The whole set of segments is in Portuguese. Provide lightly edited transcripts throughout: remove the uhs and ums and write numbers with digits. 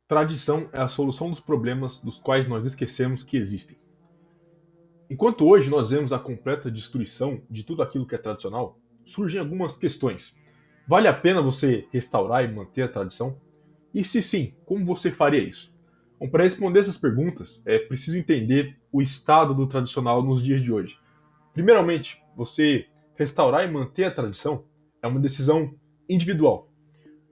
Tradição é a solução dos problemas dos quais nós esquecemos que existem. Enquanto hoje nós vemos a completa destruição de tudo aquilo que é tradicional, surgem algumas questões. Vale a pena você restaurar e manter a tradição? E se sim, como você faria isso? Bom, para responder essas perguntas, é preciso entender o estado do tradicional nos dias de hoje. Primeiramente, você restaurar e manter a tradição é uma decisão individual.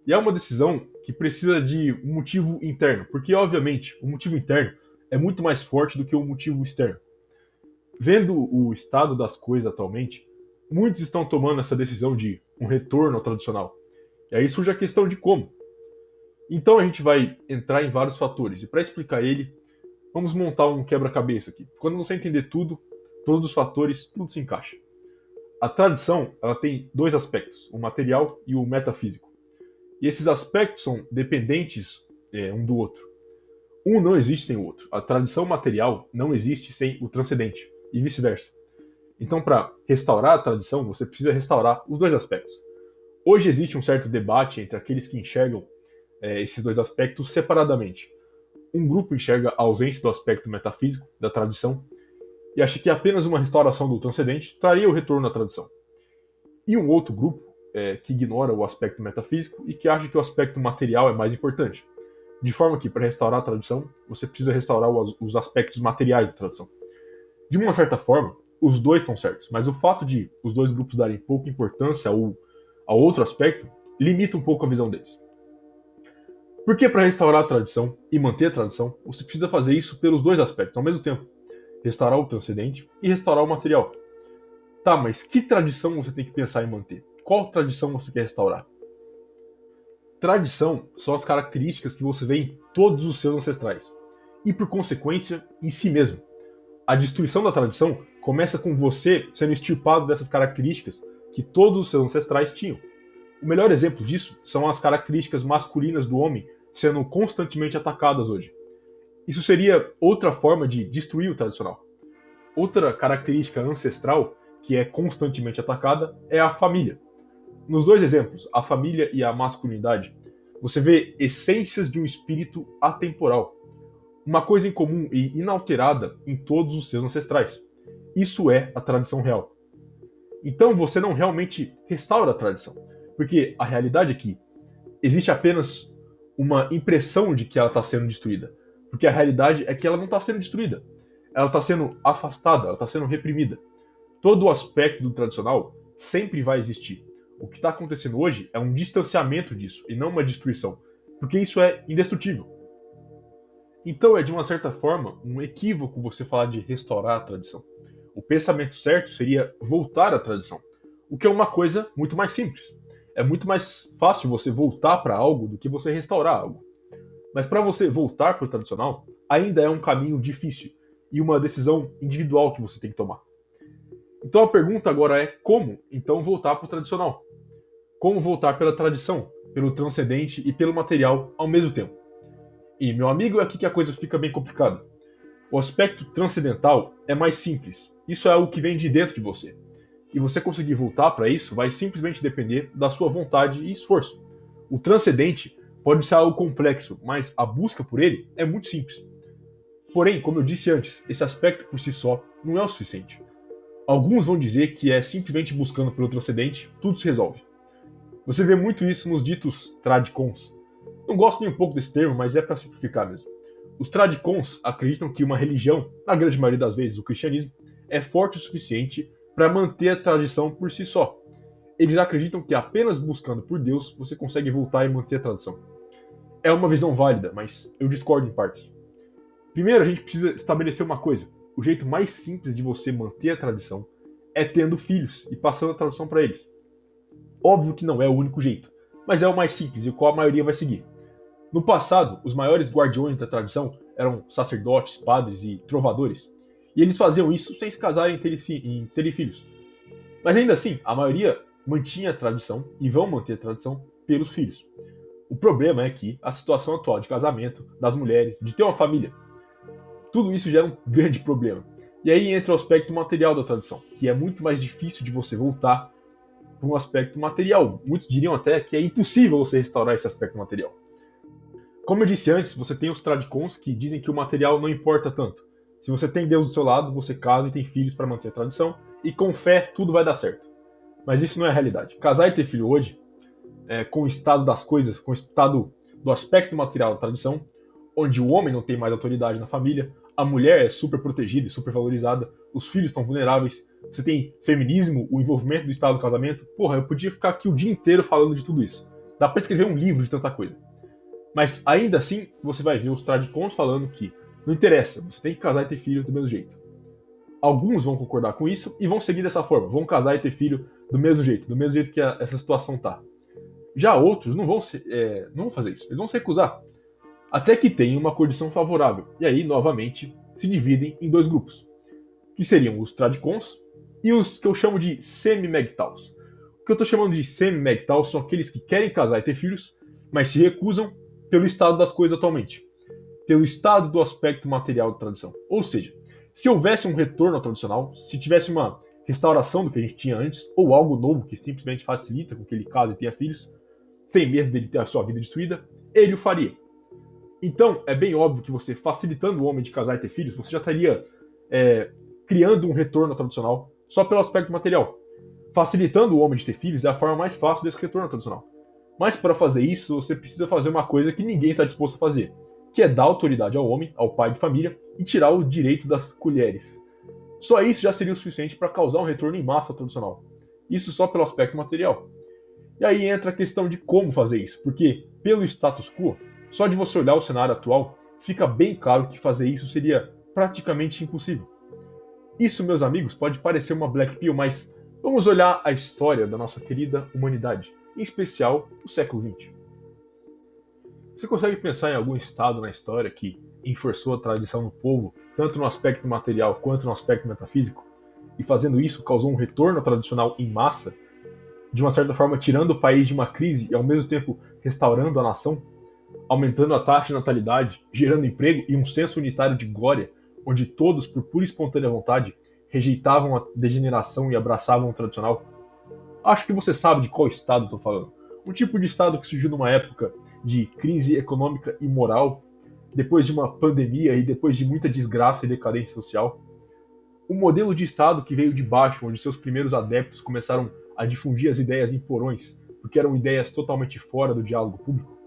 E é uma decisão que precisa de um motivo interno, porque, obviamente, o motivo interno é muito mais forte do que o motivo externo. Vendo o estado das coisas atualmente, muitos estão tomando essa decisão de um retorno ao tradicional. E aí surge a questão de como. Então a gente vai entrar em vários fatores, e para explicar ele, vamos montar um quebra-cabeça aqui. Quando você entender tudo, todos os fatores, tudo se encaixa. A tradição, ela tem dois aspectos, o material e o metafísico. E esses aspectos são dependentes um do outro. Um não existe sem o outro. A tradição material não existe sem o transcendente, e vice-versa. Então, para restaurar a tradição, você precisa restaurar os dois aspectos. Hoje existe um certo debate entre aqueles que enxergam esses dois aspectos separadamente. Um grupo enxerga a ausência do aspecto metafísico da tradição e acha que apenas uma restauração do transcendente traria o retorno à tradição. E um outro grupo que ignora o aspecto metafísico e que acha que o aspecto material é mais importante. De forma que, para restaurar a tradição, você precisa restaurar os aspectos materiais da tradição. De uma certa forma, os dois estão certos, mas o fato de os dois grupos darem pouca importância ao outro aspecto limita um pouco a visão deles. Porque para restaurar a tradição e manter a tradição, você precisa fazer isso pelos dois aspectos ao mesmo tempo: restaurar o transcendente e restaurar o material. Tá, mas que tradição você tem que pensar em manter? Qual tradição você quer restaurar? Tradição são as características que você vê em todos os seus ancestrais, e por consequência, em si mesmo. A destruição da tradição começa com você sendo extirpado dessas características que todos os seus ancestrais tinham. O melhor exemplo disso são as características masculinas do homem sendo constantemente atacadas hoje. Isso seria outra forma de destruir o tradicional. Outra característica ancestral que é constantemente atacada é a família. Nos dois exemplos, a família e a masculinidade, você vê essências de um espírito atemporal, uma coisa em comum e inalterada em todos os seus ancestrais. Isso é a tradição real. Então você não realmente restaura a tradição, porque a realidade é que existe apenas uma impressão de que ela está sendo destruída, porque a realidade é que ela não está sendo destruída, ela está sendo afastada, ela está sendo reprimida. Todo o aspecto do tradicional sempre vai existir. O que está acontecendo hoje é um distanciamento disso e não uma destruição, porque isso é indestrutível. Então é de uma certa forma um equívoco você falar de restaurar a tradição. O pensamento certo seria voltar à tradição, o que é uma coisa muito mais simples. É muito mais fácil você voltar para algo do que você restaurar algo. Mas para você voltar para o tradicional, ainda é um caminho difícil e uma decisão individual que você tem que tomar. Então a pergunta agora é como então voltar para o tradicional? Como voltar pela tradição, pelo transcendente e pelo material ao mesmo tempo? E, meu amigo, é aqui que a coisa fica bem complicada. O aspecto transcendental é mais simples. Isso é algo que vem de dentro de você. E você conseguir voltar para isso vai simplesmente depender da sua vontade e esforço. O transcendente pode ser algo complexo, mas a busca por ele é muito simples. Porém, como eu disse antes, esse aspecto por si só não é o suficiente. Alguns vão dizer que é simplesmente buscando pelo transcendente, tudo se resolve. Você vê muito isso nos ditos tradicons. Não gosto nem um pouco desse termo, mas é para simplificar mesmo. Os tradicons acreditam que uma religião, na grande maioria das vezes o cristianismo, é forte o suficiente para manter a tradição por si só. Eles acreditam que apenas buscando por Deus você consegue voltar e manter a tradição. É uma visão válida, mas eu discordo em partes. Primeiro, a gente precisa estabelecer uma coisa. O jeito mais simples de você manter a tradição é tendo filhos e passando a tradição para eles. Óbvio que não é o único jeito, mas é o mais simples e o qual a maioria vai seguir. No passado, os maiores guardiões da tradição eram sacerdotes, padres e trovadores, e eles faziam isso sem se casarem e terem filhos. Mas ainda assim, a maioria mantinha a tradição e vão manter a tradição pelos filhos. O problema é que a situação atual de casamento, das mulheres, de ter uma família, tudo isso gera um grande problema. E aí entra o aspecto material da tradição, que é muito mais difícil de você voltar para um aspecto material. Muitos diriam até que é impossível você restaurar esse aspecto material. Como eu disse antes, você tem os tradicons que dizem que o material não importa tanto. Se você tem Deus do seu lado, você casa e tem filhos para manter a tradição, e com fé tudo vai dar certo. Mas isso não é a realidade. Casar e ter filho hoje, com o estado das coisas, com o estado do aspecto material da tradição, onde o homem não tem mais autoridade na família, a mulher é super protegida e super valorizada, os filhos estão vulneráveis, você tem feminismo, o envolvimento do estado do casamento. Porra, eu podia ficar aqui o dia inteiro falando de tudo isso. Dá pra escrever um livro de tanta coisa. Mas ainda assim, você vai ver os tradicons falando que não interessa, você tem que casar e ter filho do mesmo jeito. Alguns vão concordar com isso e vão seguir dessa forma, vão casar e ter filho do mesmo jeito que essa situação tá. Já outros não vão fazer isso, eles vão se recusar. Até que tenha uma condição favorável. E aí, novamente, se dividem em dois grupos, que seriam os tradicons e os que eu chamo de semi-megtaus. O que eu estou chamando de semi-megtaus são aqueles que querem casar e ter filhos, mas se recusam pelo estado das coisas atualmente, pelo estado do aspecto material da tradição. Ou seja, se houvesse um retorno ao tradicional, se tivesse uma restauração do que a gente tinha antes, ou algo novo que simplesmente facilita com que ele case e tenha filhos, sem medo dele ter a sua vida destruída, ele o faria. Então, é bem óbvio que você, facilitando o homem de casar e ter filhos, você já estaria criando um retorno ao tradicional só pelo aspecto material. Facilitando o homem de ter filhos é a forma mais fácil desse retorno ao tradicional. Mas para fazer isso, você precisa fazer uma coisa que ninguém está disposto a fazer, que é dar autoridade ao homem, ao pai de família, e tirar o direito das colheres. Só isso já seria o suficiente para causar um retorno em massa ao tradicional. Isso só pelo aspecto material. E aí entra a questão de como fazer isso, porque, pelo status quo, só de você olhar o cenário atual, fica bem claro que fazer isso seria praticamente impossível. Isso, meus amigos, pode parecer uma black pill, mas vamos olhar a história da nossa querida humanidade, em especial o século XX. Você consegue pensar em algum estado na história que enforçou a tradição no povo, tanto no aspecto material quanto no aspecto metafísico, e fazendo isso causou um retorno ao tradicional em massa, de uma certa forma tirando o país de uma crise e ao mesmo tempo restaurando a nação, aumentando a taxa de natalidade, gerando emprego e um senso unitário de glória, onde todos, por pura e espontânea vontade, rejeitavam a degeneração e abraçavam o tradicional? Acho que você sabe de qual estado estou falando. Um tipo de estado que surgiu numa época de crise econômica e moral, depois de uma pandemia e depois de muita desgraça e decadência social. Um modelo de estado que veio de baixo, onde seus primeiros adeptos começaram a difundir as ideias em porões, porque eram ideias totalmente fora do diálogo público.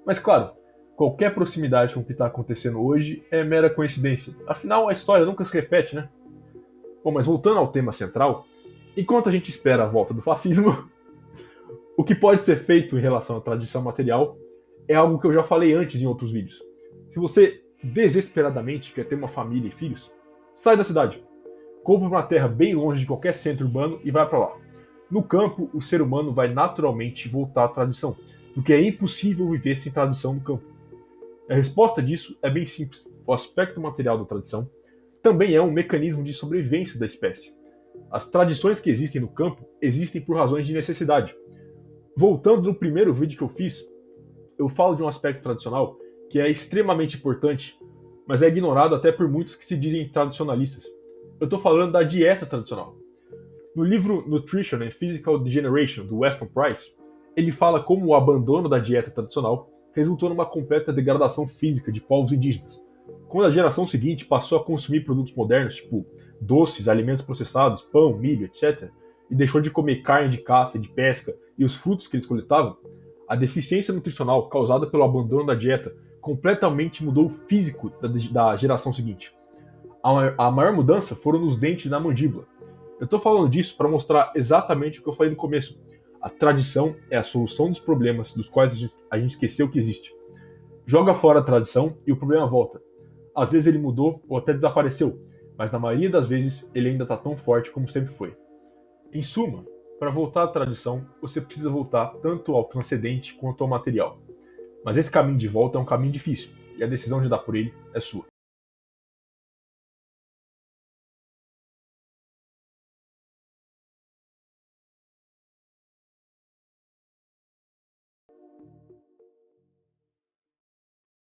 Mas claro, qualquer proximidade com o que está acontecendo hoje é mera coincidência. Afinal, a história nunca se repete, né? Bom, mas voltando ao tema central, enquanto a gente espera a volta do fascismo, o que pode ser feito em relação à tradição material é algo que eu já falei antes em outros vídeos. Se você desesperadamente quer ter uma família e filhos, sai da cidade. Compra uma terra bem longe de qualquer centro urbano e vai para lá. No campo, o ser humano vai naturalmente voltar à tradição, porque é impossível viver sem tradição no campo. A resposta disso é bem simples. O aspecto material da tradição também é um mecanismo de sobrevivência da espécie. As tradições que existem no campo existem por razões de necessidade. Voltando no primeiro vídeo que eu fiz, eu falo de um aspecto tradicional que é extremamente importante, mas é ignorado até por muitos que se dizem tradicionalistas. Eu estou falando da dieta tradicional. No livro Nutrition and Physical Degeneration, do Weston Price, ele fala como o abandono da dieta tradicional resultou numa completa degradação física de povos indígenas. Quando a geração seguinte passou a consumir produtos modernos, tipo doces, alimentos processados, pão, milho, etc., e deixou de comer carne de caça e de pesca e os frutos que eles coletavam, a deficiência nutricional causada pelo abandono da dieta completamente mudou o físico da geração seguinte. A maior mudança foram nos dentes da mandíbula. Eu estou falando disso para mostrar exatamente o que eu falei no começo. A tradição é a solução dos problemas dos quais a gente esqueceu que existe. Joga fora a tradição e o problema volta. Às vezes ele mudou ou até desapareceu, mas na maioria das vezes ele ainda está tão forte como sempre foi. Em suma, para voltar à tradição, você precisa voltar tanto ao transcendente quanto ao material. Mas esse caminho de volta é um caminho difícil, e a decisão de dar por ele é sua.